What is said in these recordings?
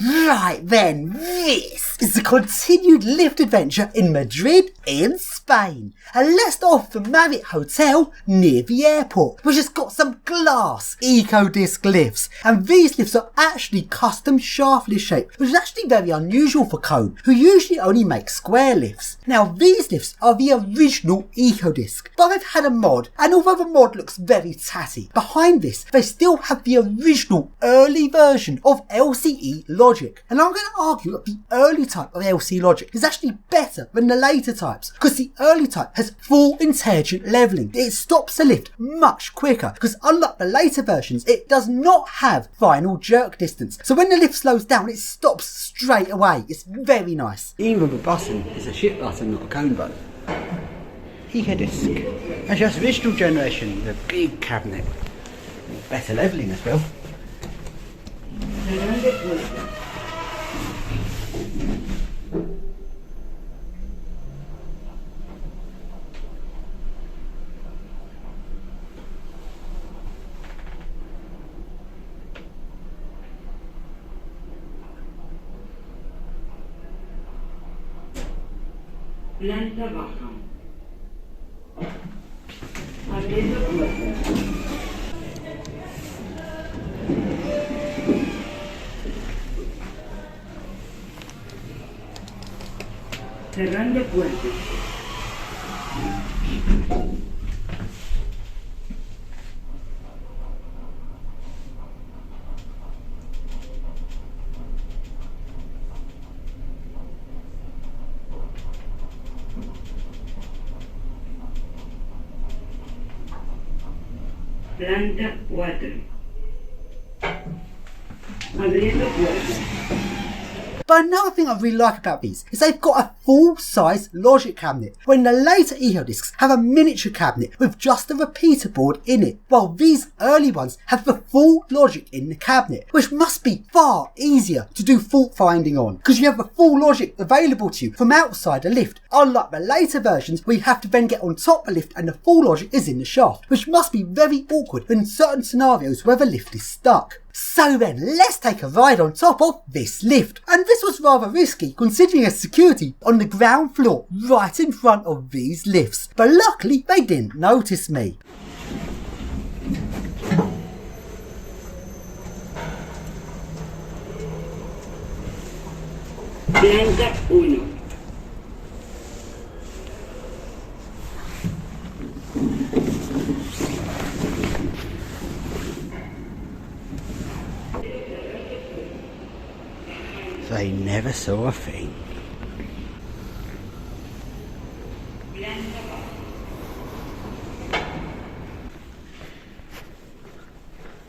Right then, this is the continued lift adventure in Madrid in Spain. And let's start off the Marriott Hotel near the airport, which has got some glass eco-disc lifts. And these lifts are actually custom shaft lift shaped, which is actually very unusual for Cone, who usually only make square lifts. Now these lifts are the original eco-disc, but they've had a mod, and although the mod looks very tatty, behind this they still have the original early version of LCE logic. And I'm going to argue that the early type of LCE logic is actually better than the later types, because the early type has full intelligent levelling. It stops the lift much quicker, because unlike the later versions, it does not have final jerk distance. So when the lift slows down, it stops straight away. It's very nice. Even the button is a shift button, not a cone button. Eco-disc. That's just original generation, the big cabinet. Better levelling as well. Planta baja. Abriendo puerta. Cerrando puertas. Planta 4. Abriendo puertas. But another thing I really like about these is they've got a full-size logic cabinet, when the later eco-discs have a miniature cabinet with just a repeater board in it, while these early ones have the full logic in the cabinet, which must be far easier to do fault finding on, because you have the full logic available to you from outside the lift, unlike the later versions where you have to then get on top of the lift and the full logic is in the shaft, which must be very awkward in certain scenarios where the lift is stuck. So then, let's take a ride on top of this lift. And this was rather risky, considering there's security on the ground floor right in front of these lifts. But luckily, they didn't notice me. Planta 1. They never saw a thing.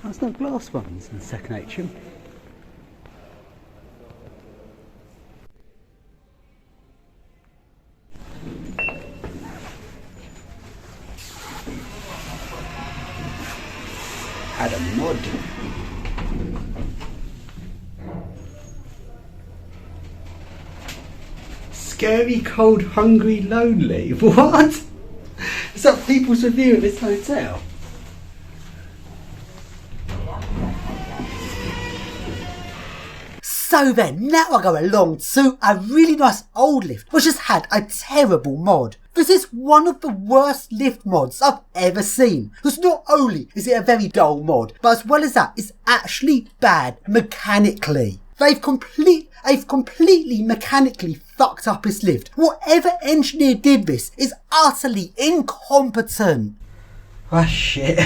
There's no glass ones in the second atrium. Had a mod. Scary, cold, hungry, lonely. What? Is that people's review of this hotel? So then, now I go along to a really nice old lift, which has had a terrible mod. This is one of the worst lift mods I've ever seen, because not only is it a very dull mod, but as well as that, it's actually bad mechanically. They've completely mechanically fucked up this lift. Whatever engineer did this is utterly incompetent. Oh shit.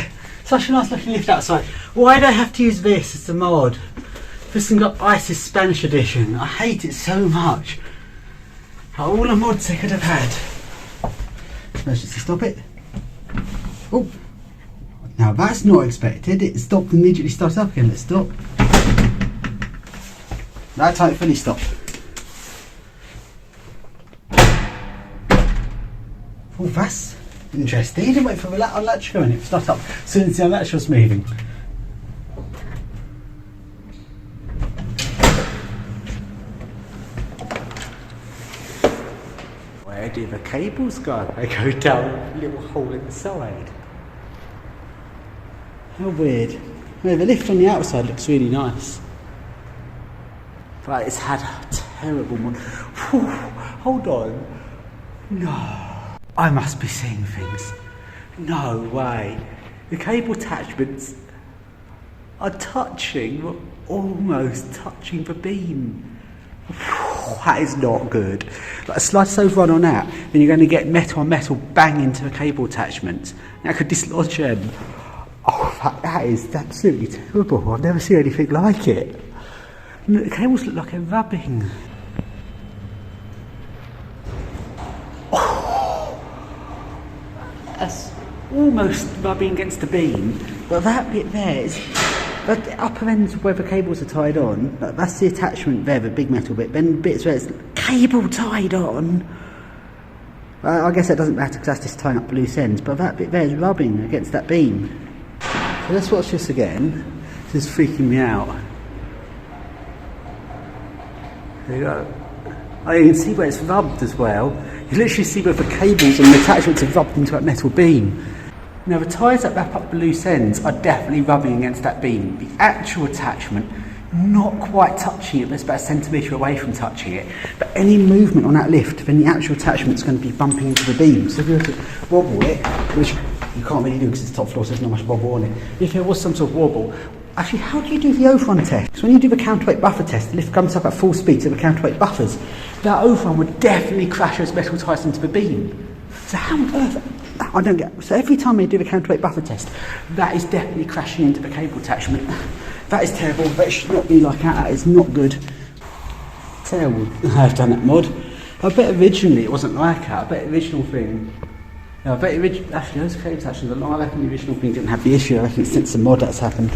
Such a nice looking lift outside. Why do I have to use this as a mod? This thing got ISIS Spanish edition. I hate it so much. All the mods they could have had. Emergency stop it. Oh. Now that's not expected. It stopped and immediately started up again. Let's stop. That time it fully stopped. Oh, that's interesting. You didn't wait for the unlatch to go in, it started up as soon as the unlatch was moving. Where do the cables go? They go down a little hole in the side. How weird. Yeah, the lift on the outside looks really nice. But it's had a terrible one. Hold on. No. I must be seeing things. No way. The cable attachments are touching, almost touching the beam. That is not good. Like, slide this over on out, then you're going to get metal on metal bang into the cable attachment. That could dislodge them. Oh, that is absolutely terrible. I've never seen anything like it. The cables look like they're rubbing. That's almost rubbing against the beam, but that bit there is the upper ends where the cables are tied on. That's the attachment there, the big metal bit. Then bits where it's cable tied on. I guess that doesn't matter because that's just tying up the loose ends, but that bit there is rubbing against that beam. So let's watch this again. This is freaking me out. There you go. Oh, you can see where it's rubbed as well. You literally see where the cables and the attachments have rubbed into that metal beam. Now the ties that wrap up the loose ends are definitely rubbing against that beam. The actual attachment, not quite touching it, but it's about a centimetre away from touching it. But any movement on that lift, then the actual attachment is going to be bumping into the beam. So if you were to wobble it, which you can't really do because it's top floor, so there's not much wobble on it. If there was some sort of wobble, actually, how do you do the overrun test? Because when you do the counterweight buffer test, the lift comes up at full speed to the counterweight buffers. That overrun would definitely crash those metal ties into the beam. So how on earth? I don't get. So every time they do the counterweight buffer test, that is definitely crashing into the cable attachment. That is terrible. That should not be like that. That is not good. Terrible. I've done that mod. I bet originally it wasn't like that. I bet the original thing. No, I bet actually those cable attachments. I reckon the original thing didn't have the issue. I reckon it's since the mod that's happened.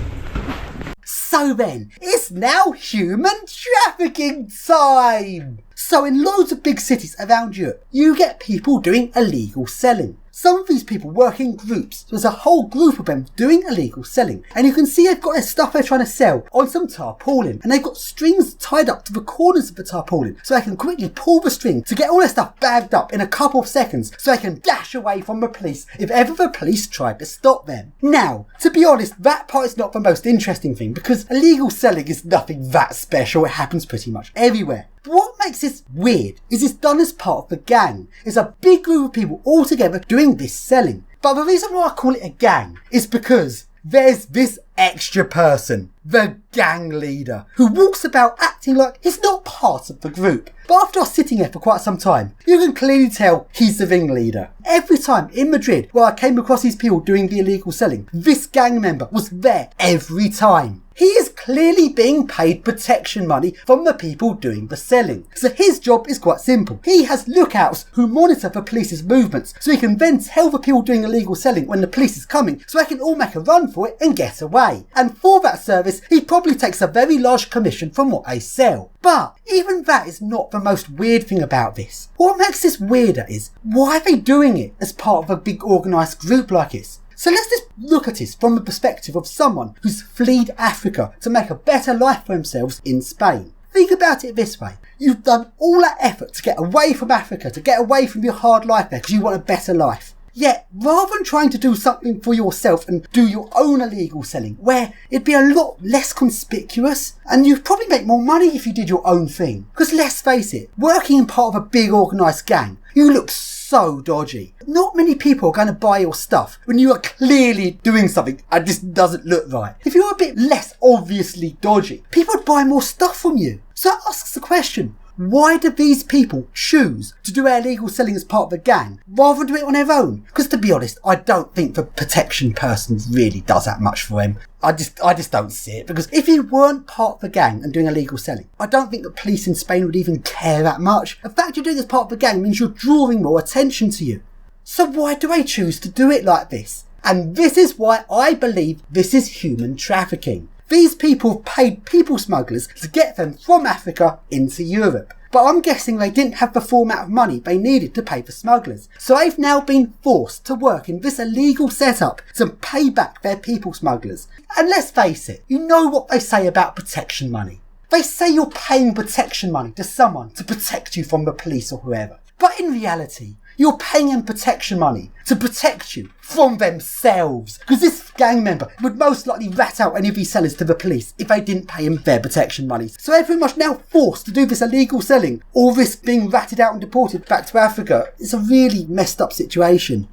So then, it's now human trafficking time! So in loads of big cities around Europe, you get people doing illegal selling. Some of these people work in groups, so there's a whole group of them doing illegal selling. And you can see they've got their stuff they're trying to sell on some tarpaulin. And they've got strings tied up to the corners of the tarpaulin, so they can quickly pull the string to get all their stuff bagged up in a couple of seconds, so they can dash away from the police if ever the police tried to stop them. Now, to be honest, that part is not the most interesting thing, because illegal selling is nothing that special. It happens pretty much everywhere. But what makes this weird is it's done as part of the gang. It's a big group of people all together doing this selling. But the reason why I call it a gang is because there's this extra person, the gang leader, who walks about acting like he's not part of the group. But after sitting here for quite some time, you can clearly tell he's the ringleader. Every time in Madrid where I came across these people doing the illegal selling, this gang member was there every time. He is clearly being paid protection money from the people doing the selling. So his job is quite simple. He has lookouts who monitor the police's movements, so he can then tell the people doing illegal selling when the police is coming, so they can all make a run for it and get away. And for that service, he probably takes a very large commission from what they sell. But even that is not the most weird thing about this. What makes this weirder is, why are they doing it as part of a big organised group like this? So let's just look at this from the perspective of someone who's fled Africa to make a better life for themselves in Spain. Think about it this way. You've done all that effort to get away from Africa, to get away from your hard life there because you want a better life. Yet, rather than trying to do something for yourself and do your own illegal selling, where it'd be a lot less conspicuous, and you'd probably make more money if you did your own thing. Because let's face it, working in part of a big organised gang, you look so dodgy. Not many people are going to buy your stuff when you are clearly doing something and this doesn't look right. If you're a bit less obviously dodgy, people would buy more stuff from you. So that asks the question, why do these people choose to do illegal selling as part of the gang rather than do it on their own? Because to be honest, I don't think the protection person really does that much for them. I just don't see it, because if you weren't part of the gang and doing illegal selling, I don't think the police in Spain would even care that much. The fact you're doing it as part of the gang means you're drawing more attention to you. So why do they choose to do it like this? And this is why I believe this is human trafficking. These people have paid people smugglers to get them from Africa into Europe. But I'm guessing they didn't have the full amount of money they needed to pay for smugglers. So they've now been forced to work in this illegal setup to pay back their people smugglers. And let's face it, you know what they say about protection money. They say you're paying protection money to someone to protect you from the police or whoever. But in reality, You're paying them protection money to protect you from themselves. Because this gang member would most likely rat out any of these sellers to the police if they didn't pay him their protection money. So they're pretty much now forced to do this illegal selling or risk being ratted out and deported back to Africa. It's a really messed up situation.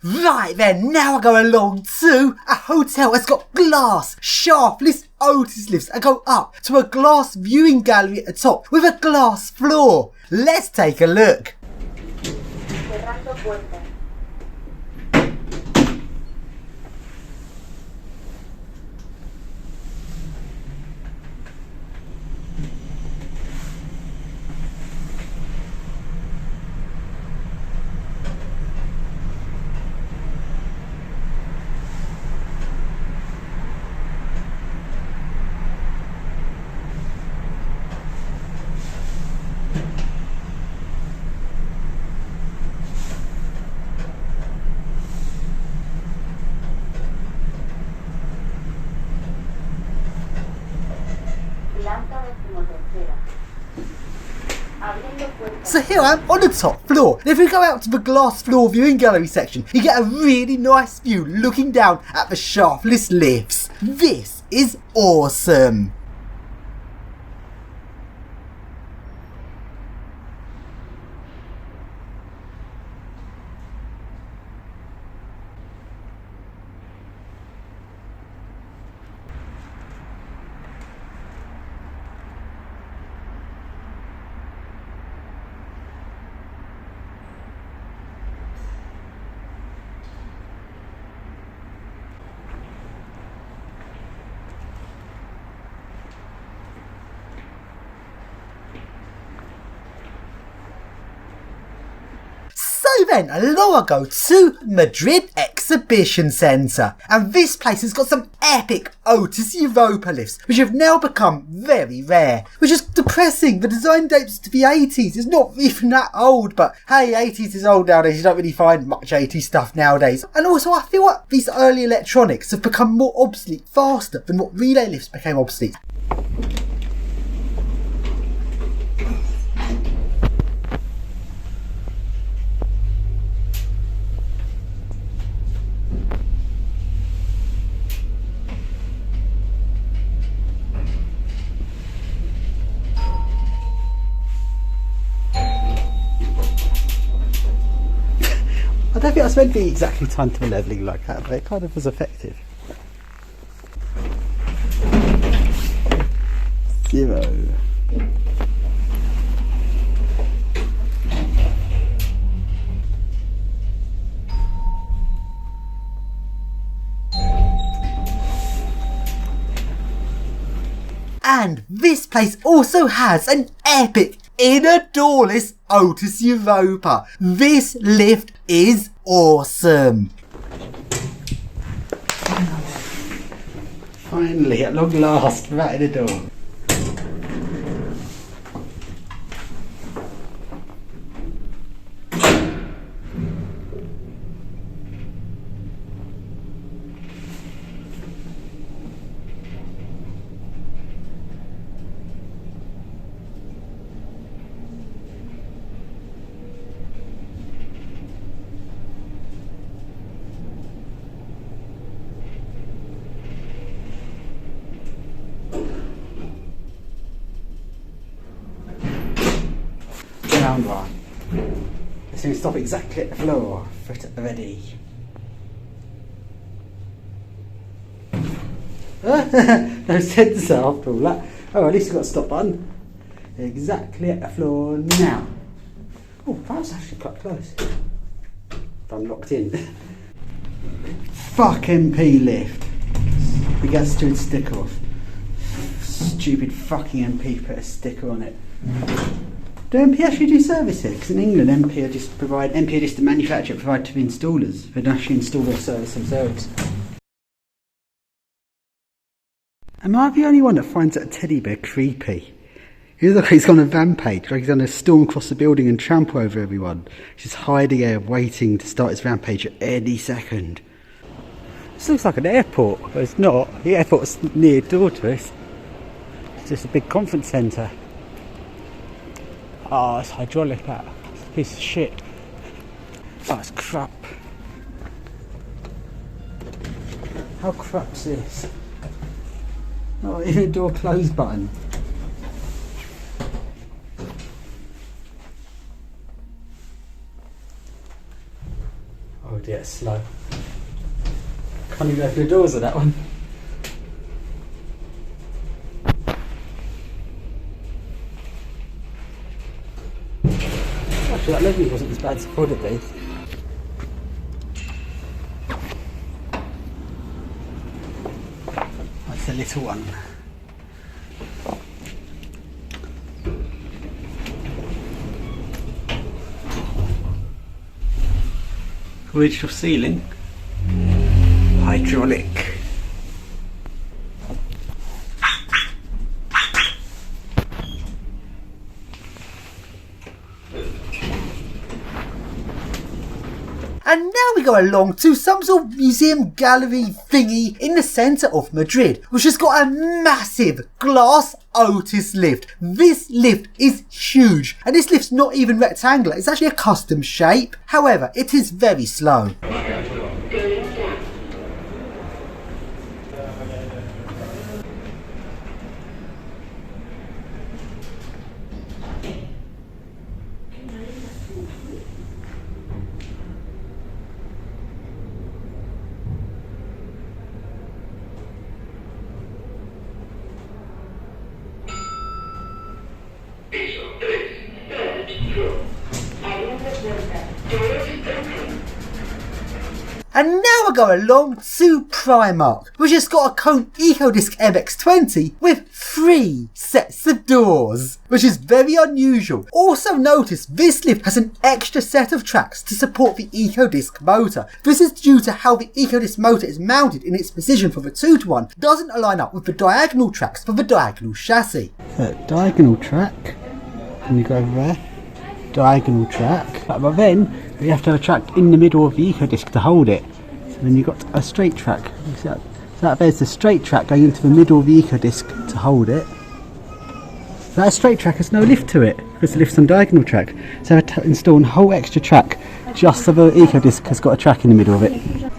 Right then, now I go along to a hotel that's got glass, shaftless Otis lifts that go up to a glass viewing gallery at the top with a glass floor. Let's take a look. Cerrando puertas. So here I am on the top floor, and if we go out to the glass floor viewing gallery section, you get a really nice view looking down at the shaftless lifts. This is awesome. So then, along I go to Madrid Exhibition Centre, and this place has got some epic Otis Europa lifts, which have now become very rare, which is depressing. The design dates to the 80s. It's not even that old, but hey, 80s is old nowadays. You don't really find much 80s stuff nowadays. And also, I feel like these early electronics have become more obsolete faster than what relay lifts became obsolete. I don't think I was meant to be exactly timed to levelling like that, but it kind of was effective. 0. And this place also has an epic inner doorless Otis Europa. This lift is awesome. Finally, at long last, right in the door. Round one. It's going to stop exactly at the floor. Foot at the ready. No sensor after all that. Oh, at least you've got a stop button. Exactly at the floor now. Oh, that was actually quite close. If I'm locked in. Fuck MP lift. We get a stupid sticker off. Stupid fucking MP put a sticker on it. Do MP actually do service here? Because in England, MP are just the manufacturer provide to the installers. They don't actually install their service themselves. Am I the only one that finds that teddy bear creepy? He looks like he's on a rampage, like he's going to storm across the building and trample over everyone. He's just hiding there, waiting to start his rampage at any second. This looks like an airport, but it's not. The airport's near door to us. It's just a big conference centre. Oh, it's hydraulic, that. It's a piece of shit. Oh, it's crap. How crap's this? Not even a door close button. Oh dear, it's slow. Can't even open the doors of that one. Actually, that level wasn't as bad as it could have been. That's a little one. Original ceiling. Hydraulic. And now we go along to some sort of museum gallery thingy in the centre of Madrid, which has got a massive glass Otis lift. This lift is huge, and this lift's not even rectangular, it's actually a custom shape. However, it is very slow. And now we're going along to Primark, which has got a Cone EcoDisc MX20 with 3 sets of doors, which is very unusual. Also notice this lift has an extra set of tracks to support the EcoDisc motor. This is due to how the EcoDisc motor is mounted in its position for the 2-to-1 doesn't align up with the diagonal tracks for the diagonal chassis. So diagonal track, and you go over there, diagonal track, but then you have to have a track in the middle of the EcoDisc to hold it. So then you've got a straight track. So there's the straight track going into the middle of the EcoDisc to hold it. So that straight track has no lift to it because the lift's on diagonal track. So I have to install a whole extra track just so the EcoDisc has got a track in the middle of it.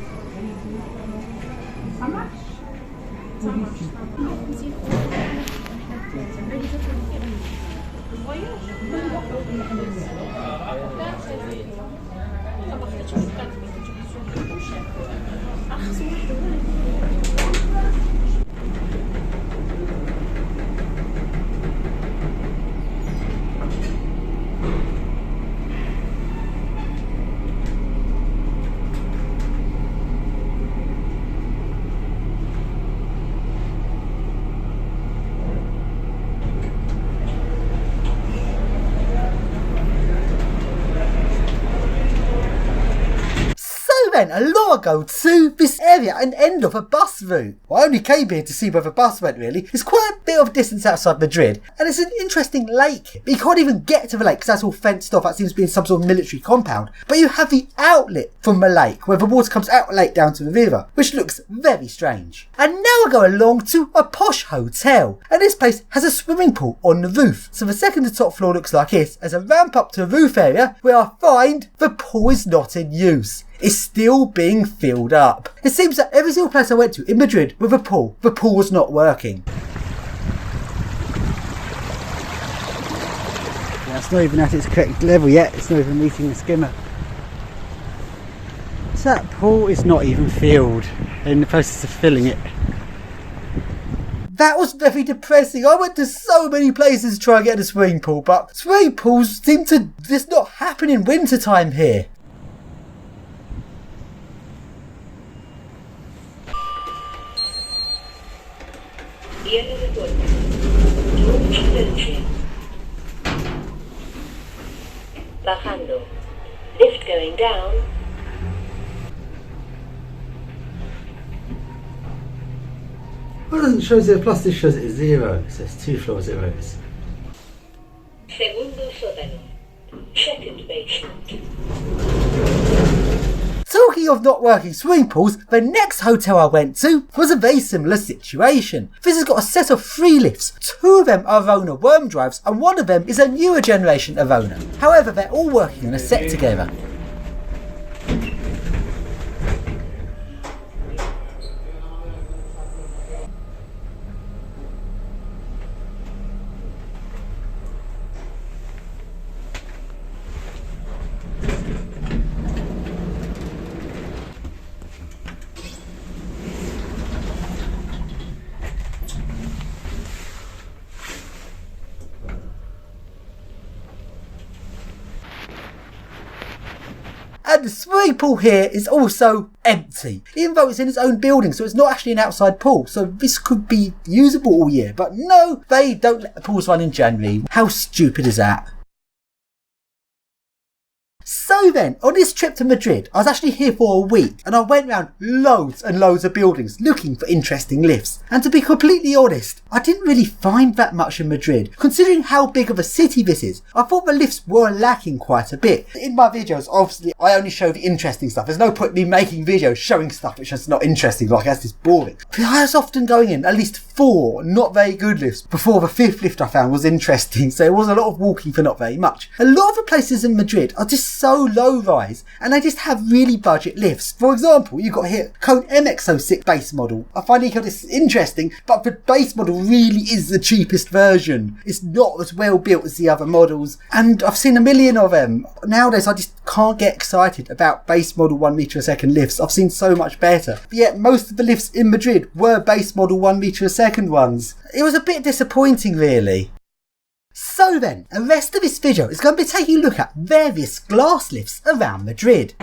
Then along I go to this area and end of a bus route. Well, I only came here to see where the bus went really. It's quite a bit of distance outside Madrid and it's an interesting lake. But you can't even get to the lake because that's all fenced off. That seems to be in some sort of military compound. But you have the outlet from the lake where the water comes out the lake down to the river, which looks very strange. And now I go along to a posh hotel, and this place has a swimming pool on the roof. So the second to top floor looks like this as a ramp up to the roof area where I find the pool is not in use. It's still being filled up. It seems that every single place I went to in Madrid with a pool, the pool was not working. Yeah, it's not even at its correct level yet. It's not even meeting the skimmer. So that pool is not even filled. They're in the process of filling it. That was very depressing. I went to so many places to try and get a swimming pool, but swimming pools seem to just not happen in winter time here. Bajando. Lift going down. Well, it doesn't show 0 plus, this shows it as 0. It says 2 floor zeros. Segundo sótano. Second basement. Talking of not working swimming pools, the next hotel I went to was a very similar situation. This has got a set of 3 lifts. 2 of them are Arona worm drives and 1 of them is a newer generation Arona. However, they're all working on a set together. And the swimming pool here is also empty, even though it's in its own building, so it's not actually an outside pool. So this could be usable all year, but no, they don't let the pools run in January. How stupid is that? So then, on this trip to Madrid, I was actually here for a week and I went around loads and loads of buildings looking for interesting lifts. And to be completely honest, I didn't really find that much in Madrid. Considering how big of a city this is, I thought the lifts were lacking quite a bit. In my videos, obviously, I only show the interesting stuff. There's no point in me making videos showing stuff which is not interesting, like that's just boring. But I was often going in at least 4 not very good lifts before the 5th lift I found was interesting, so it was a lot of walking for not very much. A lot of the places in Madrid are just so low rise and they just have really budget lifts. For example, you've got here Cone MX06 base model. I find this interesting, but the base model really is the cheapest version. It's not as well built as the other models, and I've seen a million of them. Nowadays I just can't get excited about base model 1 meter a second lifts. I've seen so much better. But yet most of the lifts in Madrid were base model 1 meter a second ones. It was a bit disappointing really. So then, the rest of this video is going to be taking a look at various glass lifts around Madrid.